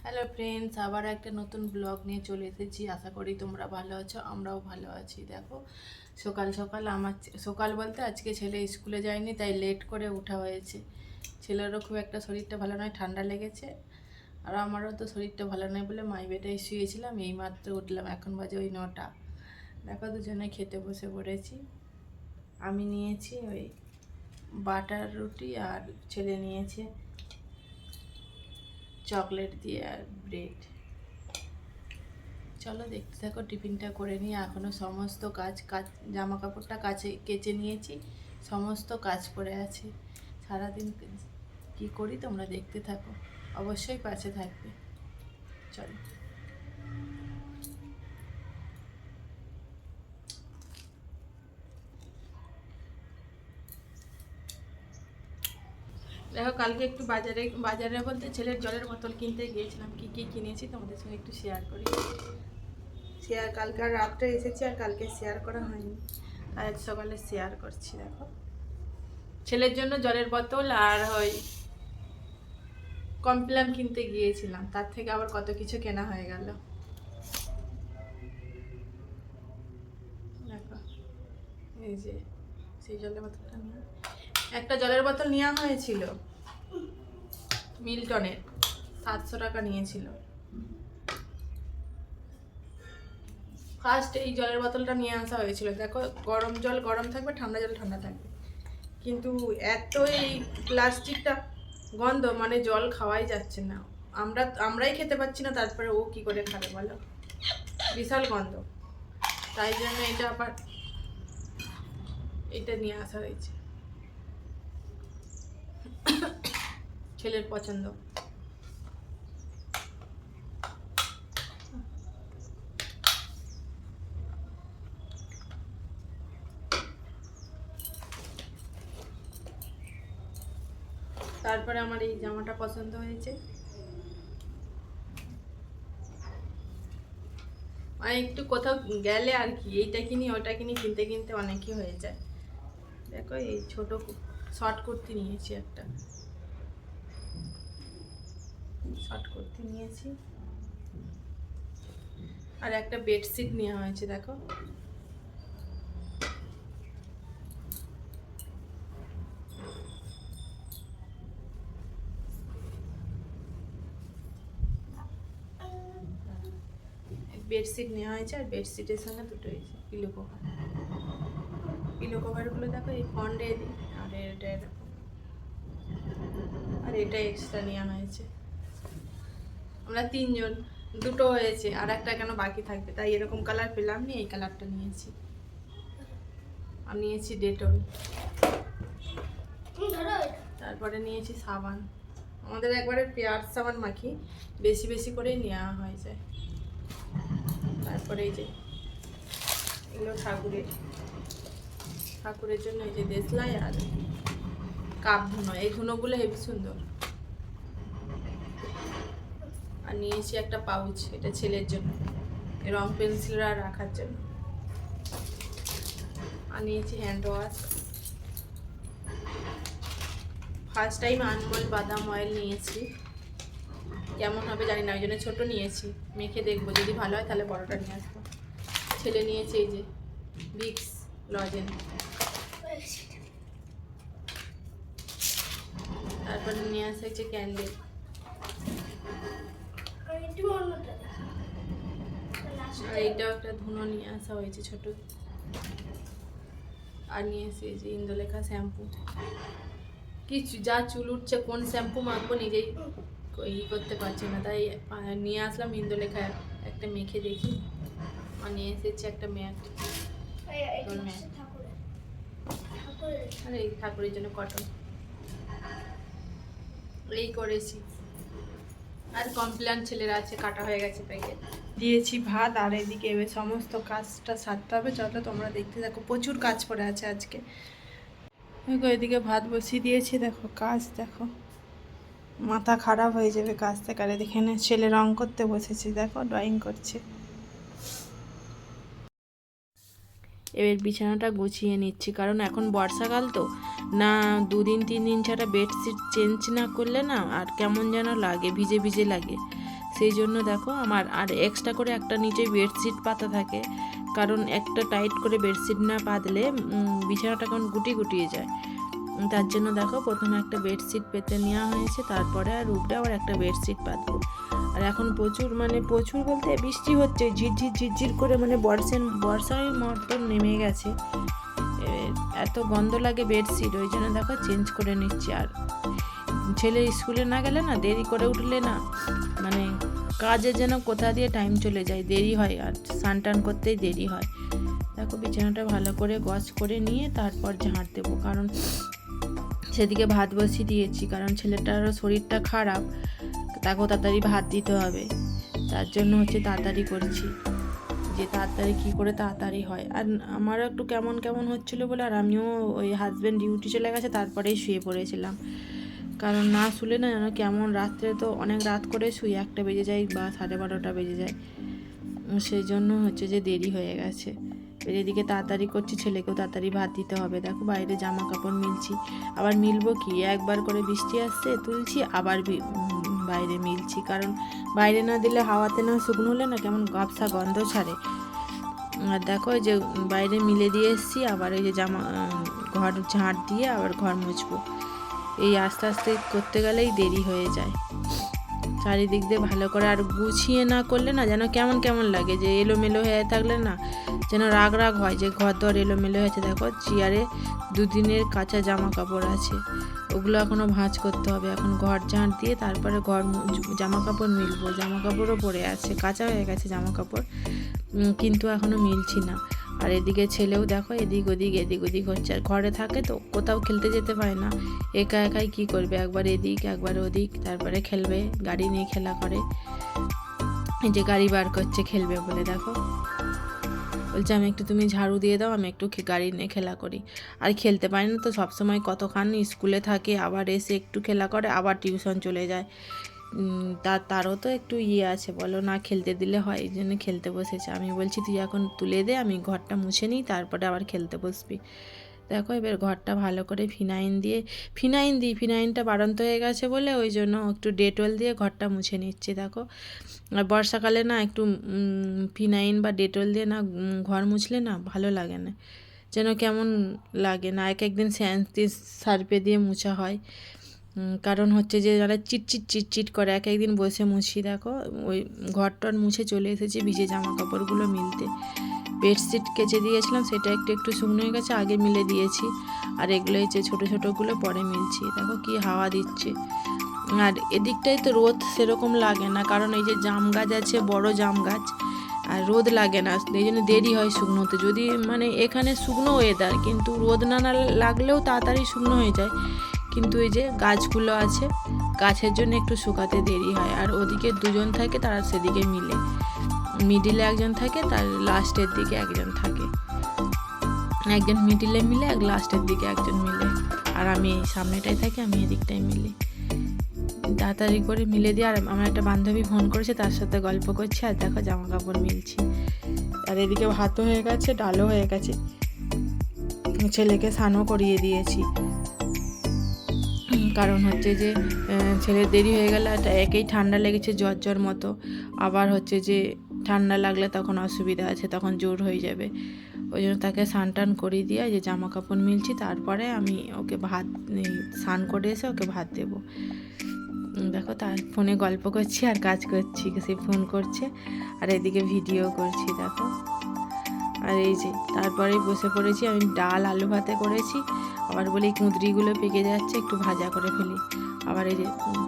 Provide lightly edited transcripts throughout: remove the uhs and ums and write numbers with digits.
Hello friends, আবার একটা নতুন ব্লগ নিয়ে চলে এসেছি। আশা করি তোমরা ভালো আছো, আমরাও ভালো আছি। দেখো, সকাল সকাল সকাল বলতে আজকে ছেলে স্কুলে যায়নি, তাই লেট করে ওঠা হয়েছে। ছেলেরও খুব একটা শরীরটা ভালো নয়, ঠান্ডা লেগেছে। আর আমারও তো শরীরটা ভালো নয় বলে মাই বেডে শুয়েছিলাম, এই মাত্র উঠলাম। এখন বাজে ওই 9টা। দেখো, দুজনে খেতে বসে পড়েছি। আমি নিয়েছি ওই বাটার রুটি, আর ছেলে নিয়েছে চকলেট দিয়ে আর ব্রেড। চলো দেখতে থাকো, টিফিনটা করে নিয়ে এখনও সমস্ত কাজ জামা কাপড়টা কেচে নিয়েছি, সমস্ত কাজ পড়ে আছে। সারাদিন কি করি তোমরা দেখতে থাকো, অবশ্যই পাশে থাকবে। চলো দেখো, কালকে একটু বাজারে বলতে ছেলের জলের বোতল কিনতে গিয়েছিলাম। কি কি কিনেছি তোমাদের সঙ্গে একটু শেয়ার করি। কালকে আর রাত্রে এসেছি, আর কালকে শেয়ার করা হয়নি, আজ সকালে শেয়ার করছি। দেখো, ছেলের জন্য জলের বোতল আর কমপ্ল্যান কিনতে গিয়েছিলাম, তার থেকে আবার কত কিছু কেনা হয়ে গেল। দেখো, এই যে সেই জলের বোতলটা নিয়ে একটা জলের বোতল নেওয়া হয়েছিল মিল্টনের, 700 টাকা নিয়েছিল। ফার্স্ট এই জলের বোতলটা নিয়ে আসা হয়েছিল। দেখো, গরম জল গরম থাকবে, ঠান্ডা জল ঠান্ডা থাকবে, কিন্তু এত এই প্লাস্টিকটা গন্ধ, মানে জল খাওয়াই যাচ্ছে না। আমরাই খেতে পাচ্ছি না, তারপরে ও কি করে খাবে বলো, বিশাল গন্ধ। তাই জন্য এটা নিয়ে আসা হয়েছে, ছেলের পছন্দ। তারপরে আমার এই জামাটা পছন্দ হয়েছে। মানে একটু কোথাও গেলে আর কি, এইটা কিনি ওটা কিনি, কিনতে কিনতে অনেকই হয়ে যায়। দেখো, এই ছোট শর্ট কুর্তি নিয়েছি, একটা শর্ট কুর্তি নিয়েছি, আর একটা বেডশিট নেওয়া হয়েছে। দেখো, বেডশিট নেওয়া হয়েছে, আর বেডশিটের সঙ্গে দুটো হয়েছে পিলো কভারগুলো দেখো, এই ফন্ডে দিই, আর এটা এরকম, আর এটা এক্সট্রা নেওয়া হয়েছে। আমরা তিনজন, দুটো হয়েছে, আর একটা কেন বাকি থাকবে, তাই এরকম কালার পেলাম নি, এই কালারটা নিয়েছি। আর নিয়েছি ডেটল, তারপরে নিয়েছি সাবান। আমাদের একবারে পেঁয়াজ সাবান মাখি, বেশি বেশি করেই নেওয়া হয়ে যায়। তারপরে এই যে এগুলো ঠাকুরের জন্য এই যে দেশলাই আর কাপ ধুনো, এই ধুনোগুলো হেবি সুন্দর। আর নিয়েছি একটা পাউচ, এটা ছেলের জন্য, রং পেন্সিলরা রাখার জন্য। আর নিয়েছি hand wash. First time Anmol বাদাম অয়েল নিয়েছি, কেমন হবে জানি না, ওই জন্য ছোটো নিয়েছি, মেখে দেখবো, যদি ভালো হয় তাহলে বড়টা নিয়ে আসবো। ছেলে নিয়েছে এই যে ভিক্স লজেন। তারপরে নিয়ে আসা হচ্ছে ক্যান্ডেল, আর এইটাও একটা ধুনো নিয়ে আসা হয়েছে ছোট। আর নিয়ে এসে এই যে ইন্দোলেখা শ্যাম্পু। কিছু যা চুল উঠছে, কোন শ্যাম্পু মাখবো নিজেই করতে পারছি না, তাই নিয়ে আসলাম ইন্দোলেখা, একটা মেখে দেখি। আর নিয়ে এসেছি একটা ম্যাট, আর এই ঠাকুরের জন্য কটন। এই করেছি, আর কমপ্ল্যান ছেলের আছে, কাটা হয়ে গেছে প্যাকেট। দিয়েছি ভাত, আর এদিকে এবার সমস্ত কাজটা সারতে হবে। চলো তোমরা দেখতে থাকো, প্রচুর কাজ পড়ে আছে আজকে। দেখো, এদিকে ভাত বসিয়ে দিয়েছি। দেখো কাজ, দেখো মাথা খারাপ হয়ে যাবে কাজ থেকে। আর এখানে ছেলে রং করতে বসেছে, দেখো ড্রয়িং করছে। এবার বিছানাটা গুছিয়ে নিচ্ছি, কারণ এখন বর্ষাকাল তো, না 2 দিন 3 দিন ছাড়া বেডশিট চেঞ্জ না করলে না আর কেমন যেন লাগে, ভিজে ভিজে লাগে। সেই জন্য দেখো আমার আর এক্সট্রা করে একটা নিচে বেডশিট পাতা থাকে, কারণ একটা টাইট করে বেডশিট না পাতলে বিছানাটা কেমন গুটিয়ে যায়। তার জন্য দেখো প্রথমে একটা বেডশিট পেতে নেওয়া হয়েছে, তারপরে আর উপরে আবার একটা বেডশিট পাতবো। আর এখন প্রচুর বলতে বৃষ্টি হচ্ছে, ঝিরঝির করে, মানে বর্ষার মতন নেমে গেছে। এত গন্ধ লাগে বেডশিট, ওই জন্য দেখো চেঞ্জ করে নিচ্ছি। আর ছেলে স্কুলে না গেলে না, দেরি করে উঠলে না, মানে কাজে যেন কোথা দিয়ে টাইম চলে যায়, দেরি হয়, আর স্নান টান করতেই দেরি হয়। দেখো বিছানাটা ভালো করে গজ করে নিয়ে তারপর ঝাঁট দেবো, কারণ সেদিকে ভাত বসিয়ে দিয়েছি, কারণ ছেলেটারও শরীরটা খারাপ, তাকেও তাড়াতাড়ি ভাত দিতে হবে। তার জন্য তাড়াতাড়ি করছি, যে তাড়াতাড়ি কী করে তাড়াতাড়ি হয়। আর আমারও একটু কেমন হচ্ছিলো বলে, আর আমিও ওই হাজব্যান্ড ডিউটি চলে গেছে তারপরেই শুয়ে পড়েছিলাম, কারণ না শুলে না যেন কেমন, রাত্রে তো অনেক রাত করে শুই, 1টা বেজে যায় বা 12:30 বেজে যায়, সেই জন্য যে দেরি হয়ে গেছে। এদিকে তাড়াতাড়ি করছি, ছেলেকেও তাড়াতাড়ি ভাত দিতে হবে। দেখো বাইরে জামা কাপড় মিলছি, আবার মিলবো কি, একবার করে বৃষ্টি আসছে তুলছি, আবার বাইরে মিলছি, কারণ বাইরে না দিলে হাওয়াতে না শুকনো হলে না কেমন গাবসা গন্ধ ছাড়ে। আর দেখো যে বাইরে মিলে দিয়ে এসেছি, আবার এই যে ঘর ঝাঁট দিয়ে আবার ঘর মুছবো। এই আস্তে আস্তে করতে গেলেই দেরি হয়ে যায়, চারিদিক দিয়ে ভালো করে আর গুছিয়ে না করলে না যেন কেমন লাগে, যে এলোমেলো হয়ে থাকলে না যেন রাগ হয়, যে ঘর দর এলোমেলো হয়েছে। দেখো চেয়ারে 2 দিনের কাঁচা জামা কাপড় আছে, ওগুলো এখনও ভাঁজ করতে হবে। এখন ঘর ঝাঁট দিয়ে তারপরে জামা কাপড় মিলবো। জামা কাপড়ও পরে আছে, কাঁচা হয়ে গেছে জামা কাপড়, কিন্তু এখনও মিলছি না। আর এদিকে ছেলেও দেখো এদিক ওদিক হচ্ছে, আর ঘরে থাকে তো কোথাও খেলতে যেতে পারে না, একাই কি করবে, একবার এদিক একবার ওদিক, তারপরে খেলবে, গাড়ি নিয়ে খেলা করে। এই যে গাড়ি বার করছে খেলবে বলে, দেখো বলছে আমি একটু, তুমি ঝাড়ু দিয়ে দাও, আমি একটু গাড়ি নিয়ে খেলা করি। আর খেলতে পারে না তো, সবসময় কতক্ষণ স্কুলে থাকে, আবার এসে একটু খেলা করে, আবার টিউশন চলে যায়। তারও তো একটু আছে, বলো, না খেলতে দিলে হয়, এই জন্য খেলতে বসেছে। আমি বলছি তুই এখন তুলে দে, আমি ঘরটা মুছে নিই, তারপরে আবার খেলতে বসবি। দেখো এবার ঘরটা ভালো করে ফিনাইনটা বাড়ন্ত হয়ে গেছে বলে, ওই জন্য একটু ডেটল দিয়ে ঘরটা মুছে নিচ্ছি। দেখো আর বর্ষাকালে না একটু ফিনাইন বা ডেটল দিয়ে না ঘর মুছলে না ভালো লাগে না, যেন কেমন লাগে না। একদিন সার্ফে দিয়ে মুছা হয়, কারণ যে যারা চিটচিট করে, একদিন বসে মুছি। দেখো ওই ঘরটার মুছে চলে এসেছি ভিজে জামা কাপড়গুলো মিলতে। বেডশিট কেচে দিয়েছিলাম, সেটা একটু শুকনো হয়ে গেছে, আগে মিলে দিয়েছি। আর এগুলো ছোটোগুলো পরে মিলছি। দেখো কি হাওয়া দিচ্ছে। আর এদিকটাই তো রোদ সেরকম লাগে না, কারণ এই যে জাম গাছ আছে, বড় জাম গাছ, আর রোদ লাগে না, এই জন্য দেরি হয় শুকনোতে। যদি এখানে শুকনো ওয়েদার, কিন্তু রোদ না লাগলেও তাড়াতাড়ি শুকনো হয়ে যায়, কিন্তু এই যে গাছগুলো আছে, গাছের জন্য একটু শুকাতে দেরি হয়। আর ওদিকে 2জন থাকে, তারা সেদিকে মিডিলে একজন থাকে, তার লাস্টের দিকে একজন থাকে, একজন মিডিলে মিলে, এক লাস্টের দিকে একজন মিলে, আর আমি এই সামনেটাই থাকি, আমি এদিকটাই মিলি। তাড়াতাড়ি করে মিলে দিয়ে, আর আমার একটা বান্ধবী ফোন করেছে, তার সাথে গল্প করছি, আর দেখো জামা কাপড় মিলছি। আর এদিকে ভাতও হয়ে গেছে, ডালও হয়ে গেছে, ছেলেকে স্নানও করিয়ে দিয়েছি, কারণ যে ছেলের দেরি হয়ে গেলে একেই ঠান্ডা লেগেছে, জ্বর মতো, আবার যে ঠান্ডা লাগলে তখন অসুবিধা আছে, তখন জোর হয়ে যাবে। ওই জন্য তাকে স্নান টান করিয়ে দিয়ে যে জামা কাপড় মিলছি, তারপরে আমি ওকে স্নান করে এসে ওকে ভাত দেবো। দেখো তার ফোনে গল্প করছি আর কাজ করছি, সে ফোন করছে আর এদিকে ভিডিও করছি। দেখো আর এই যে তারপরে বসে পড়েছি, আমি ডাল আলু ভাতে করেছি, আবার বলি কুঁদরিগুলো পেকে যাচ্ছে, একটু ভাজা করে ফেলি। আবার এই যে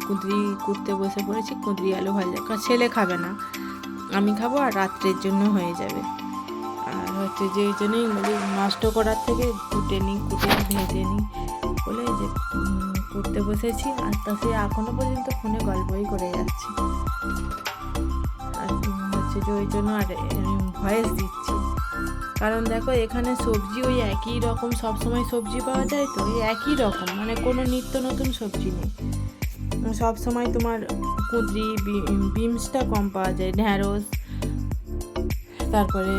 কুঁদরি কুটতে বসে পড়েছি, কুঁদরি আলু ভাজা, ছেলে খাবে না, আমি খাবো, আর রাত্রের জন্য হয়ে যাবে। আর যে এই জন্যই নষ্ট করার থেকে কুটে ভেজে নিই বলে যে করতে বসেছি। আর তা সে এখনও পর্যন্ত ফোনে গল্পই করে যাচ্ছি। আর যে ওই জন্য আর আমি ভয়েস দিচ্ছি, কারণ দেখো এখানে সবজি ওই একই রকম সবসময় সবজি পাওয়া যায়, তো ওই একই রকম, কোনো নিত্য নতুন সবজি নেই। সবসময় তোমার কুঁদরি বিমসটা কম পাওয়া যায়, ঢ্যাঁড়স, তারপরে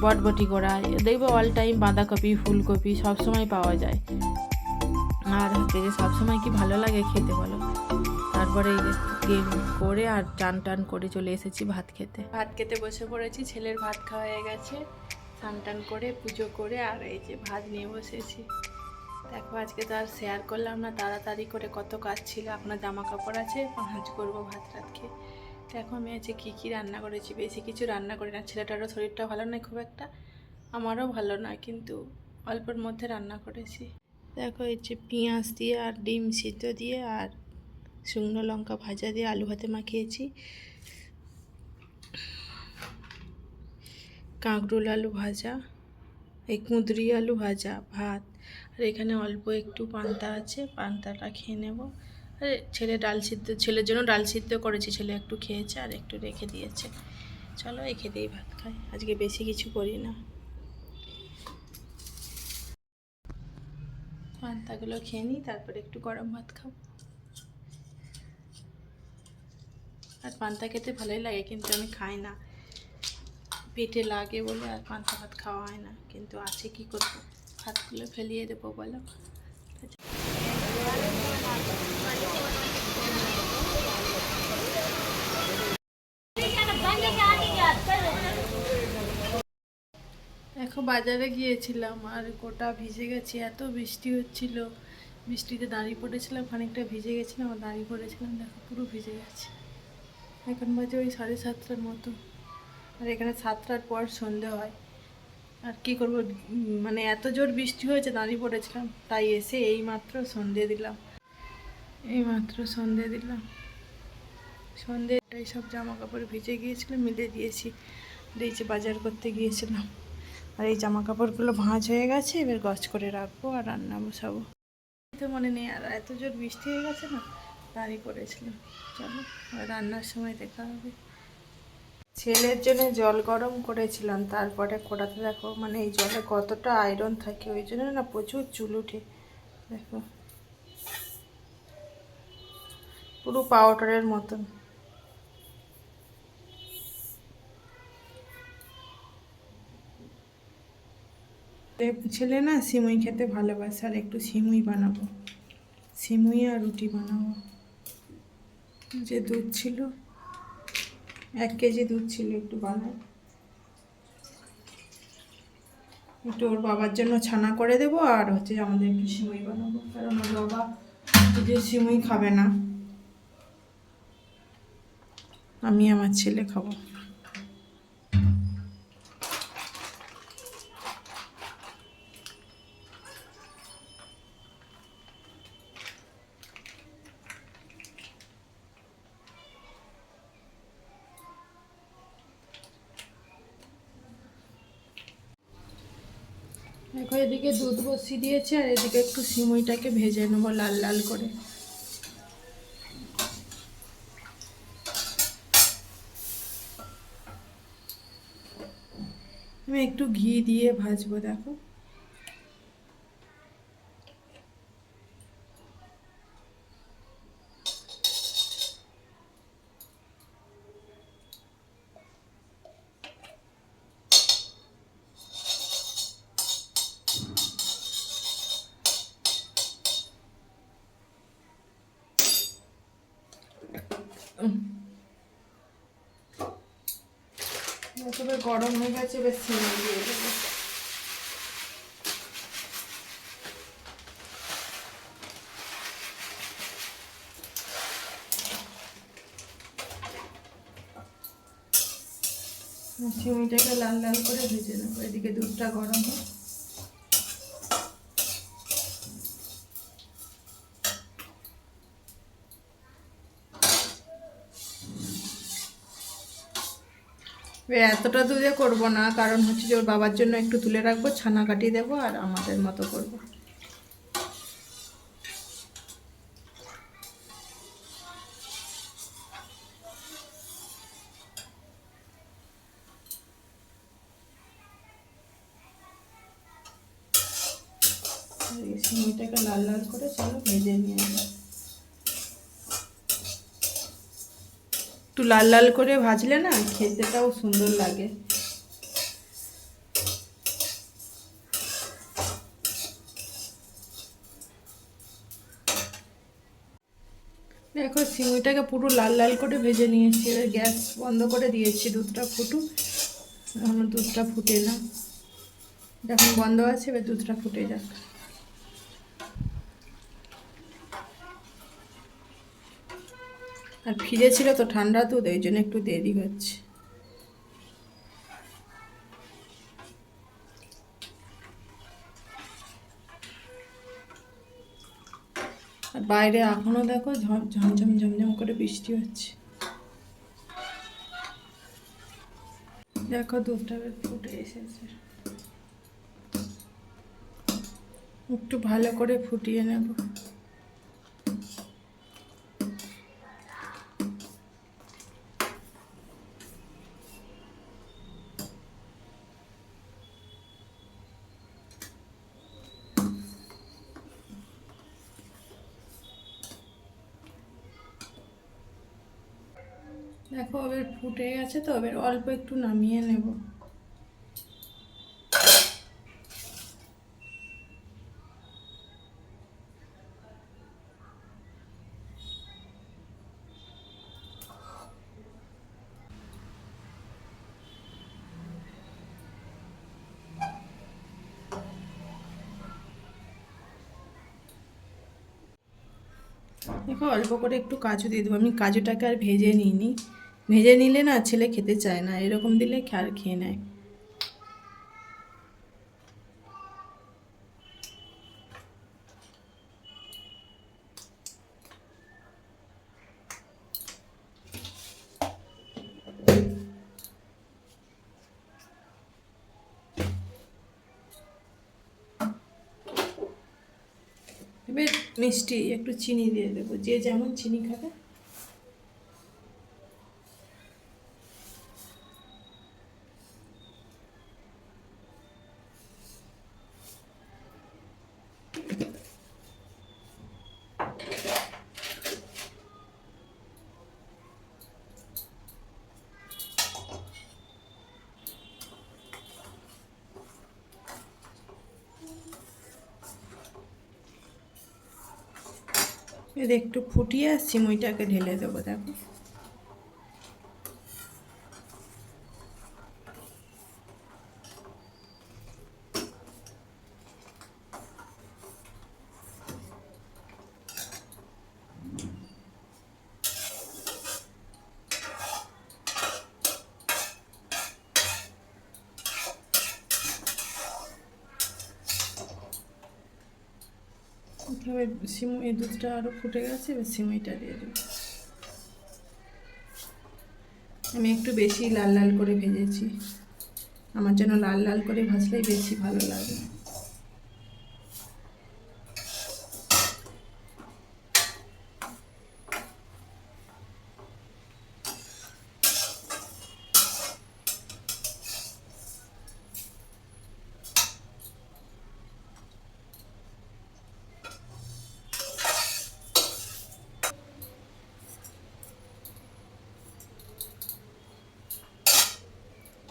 বটবটি করা, দেখবে অল টাইম বাঁধাকপি ফুলকপি সবসময় পাওয়া যায়। আর যে সবসময় কি ভালো লাগে খেতে, বলো। তারপরে এই যে করে আর টান টান করে চলে এসেছি ভাত খেতে বসে পড়েছি। ছেলের ভাত খাওয়া হয়ে গেছে, স্নান টান করে পুজো করে আর এই যে ভাত নিয়ে বসেছি। দেখো আজকে তো আর শেয়ার করলাম না, তাড়াতাড়ি করে কত কাজ ছিল। আপনার জামা কাপড় আছে, ভাঁজ করবো ভাত রাত খেয়ে। দেখো আমি আজকে কী রান্না করেছি। বেশি কিছু রান্না করি না, ছেলেটারও শরীরটা ভালো নয় খুব একটা, আমারও ভালো না, কিন্তু অল্পের মধ্যে রান্না করেছি। দেখো এই যে পেঁয়াজ দিয়ে আর ডিম সিদ্ধ দিয়ে আর শুকনো লঙ্কা ভাজা দিয়ে আলু ভাতে মাখিয়েছি, কাঁকরোল আলু ভাজা, এই কুঁদরি আলু ভাজা, ভাত। আর এখানে অল্প একটু পান্তা আছে, পান্তাটা খেয়ে নেব। আর ছেলের জন্য ডাল সিদ্ধ করেছি, ছেলে একটু খেয়েছে আর একটু রেখে দিয়েছে। চলো রেখে দিয়েই ভাত খাই, আজকে বেশি কিছু করি না। পান্তাগুলো খেয়ে নিই, তারপরে একটু গরম ভাত খাবো। আর পান্তা খেতে ভালোই লাগে, কিন্তু আমি খাই না, পেটে লাগে বলে আর পান্তা ভাত খাওয়া হয় না। কিন্তু আছে কি করবো, ভাতগুলো ফেলিয়ে দেবো বলো। দেখো বাজারে গিয়েছিলাম আর গোটা ভিজে গেছি, এত বৃষ্টি হচ্ছিল, বৃষ্টিতে দাঁড়িয়ে পড়েছিলাম, খানিকটা ভিজে গেছিলাম আর দাঁড়িয়ে পড়েছিলাম। দেখো পুরো ভিজে গেছে। এখন বাজে ওই 7:30 মতো, আর এখানে 7টার পর সন্ধে হয়। আর কি করবো, মানে এত জোর বৃষ্টি হয়েছে, দাঁড়িয়ে পড়েছিলাম, তাই এসে এইমাত্র সন্ধে দিলাম। সন্ধেটাই সব জামা কাপড় ভিজে গিয়েছিল, মিলে দিয়েছি। এই যে বাজার করতে গিয়েছিলাম, আর এই জামা কাপড়গুলো ভাঁজ হয়ে গেছে, এবার গজ করে রাখবো আর রান্না বসাবো। তো মনে নেই, আর এত জোর বৃষ্টি হয়ে গেছে না, দাঁড়িয়ে পড়েছিলাম। চলো রান্নার সময় দেখা হবে। ছেলের জন্য জল গরম করেছিলাম, তারপরে কড়াতে দেখো মানে এই জলে কতটা আয়রন থাকে, ওই জন্য না প্রচুর চুল উঠে। দেখো পুরো পাউডারের মতন। ছেলে না সিমুই খেতে ভালোবাসে, আর একটু সিমুই বানাবো, সিমুই আর রুটি বানাবো। যে দুধ ছিল, 1 কেজি দুধ ছিল, একটু বানাই, একটু ওর বাবার জন্য ছানা করে দেবো, আর হচ্ছে আমাদের একটু সিমুই বানাবো, কারণ ওর বাবা যে সিমুই খাবে না, আমি আমার ছেলে খাবো। দেখো এদিকে দুধ বসিয়ে দিয়েছে, আর এদিকে একটু সিমুইটাকে ভেজে নেবো লাল লাল করে। আমি একটু ঘি দিয়ে ভাজবো। দেখো তবে গরম হয়ে গেছে, এবার সিমুই দিয়ে দেবো। সিমুইটাকে লাল লাল করে ভেজে নেবো, এদিকে দুধটা গরম হয়। এতটা দুধে করব না, কারণ হচ্ছে যে ওর বাবার জন্য একটু তুলে রাখবো, ছানা কাটিয়ে দেবো আর আমাদের মতো করব। সিমইটাকে লাল লাল করে চলো ভেজে নিয়ে আসবো। একটু লাল লাল করে ভাজলে না খেতেটাও সুন্দর লাগে। দেখো সিমুইটাকে পুরো লাল লাল করে ভেজে নিয়েছি, এবার গ্যাস বন্ধ করে দিয়েছি, দুধটা ফুটুক। এখন দুধটা ফুটে না, যখন বন্ধ আছে এবার দুধটা ফুটে যাক। আর ফ্রিজে ছিল তো ঠান্ডা দুধ, এই জন্য একটু দেরি হচ্ছে। আর বাইরে এখনো দেখো ঝমঝম ঝমঝম করে বৃষ্টি হচ্ছে। দেখো দুধটা এবার ফুটে এসেছে, একটু ভালো করে ফুটিয়ে নেব। দেখো এবার ফুটে গেছে তো, এবার অল্প একটু নামিয়ে নেব। দেখো অল্প করে একটু কাজু দিয়ে দেবো। আমি কাজুটাকে আর ভেজে নিইনি, ভেজে নিলে না ছেলে খেতে চায় না, এরকম দিলে আর খেয়ে নেয়। এবার মিষ্টি একটু চিনি দিয়ে দেবো, যে যেমন চিনি খাবে। এর একটু ফুটিয়ে সিমুইটাকে ঢেলে দেবো। দেখো এবার এই দুধটা আরও ফুটে গেছে, এবার সিমুইটা দিয়ে দেবো। আমি একটু বেশি লাল লাল করে ভেজেছি, আমার জন্য লাল লাল করে ভাজলেই বেশি ভালো লাগে।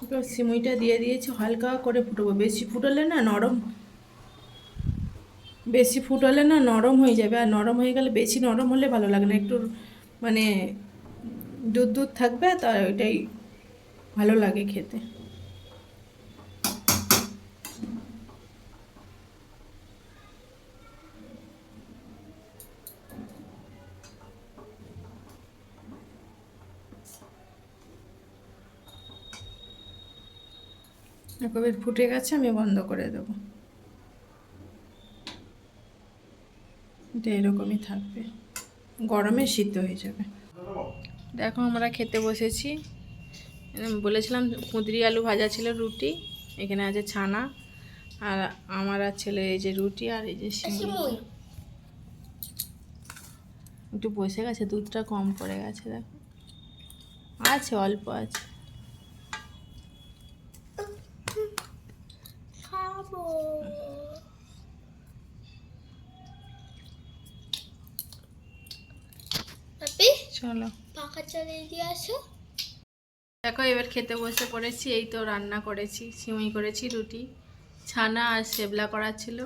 এবার সিমুইটা দিয়ে দিয়েছি, হালকা করে ফুটবো, বেশি ফুটলে না নরম হয়ে যাবে, আর নরম হয়ে গেলে, বেশি নরম হলে ভালো লাগে না, একটু মানে দুধ দুধ থাকবে, তা ওইটাই ভালো লাগে খেতে। এবার ফুটে গেছে, আমি বন্ধ করে দেবো। এটা এরকমই থাকবে, গরমে সিদ্ধ হয়ে যাবে। দেখো আমরা খেতে বসেছি, বলেছিলাম কুঁদরি আলু ভাজা ছিল, রুটি, এখানে আছে ছানা, আর আমার আর ছেলে এই যে রুটি, আর এই যে সিমুই। একটু বসে গেছে, দুধটা কম পড়ে গেছে, দেখো আছে অল্প আছে। চলো পাখা চালিয়ে দিয়ে আসো। দেখো এবার খেতে বসে পড়েছি, এই তো রান্না করেছি, সিমুই করেছি, রুটি, ছানা আর সেবলা করা ছিল,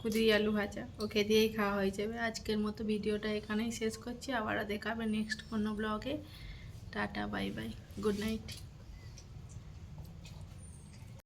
কুদরি আলু ভাজা, ওকে দিয়েই খাওয়া হয়ে যাবে। আজকের মতো ভিডিওটা এখানেই শেষ করছি, আবারও দেখাবে নেক্সট কোনো ব্লগে। Tata, bye bye, good night.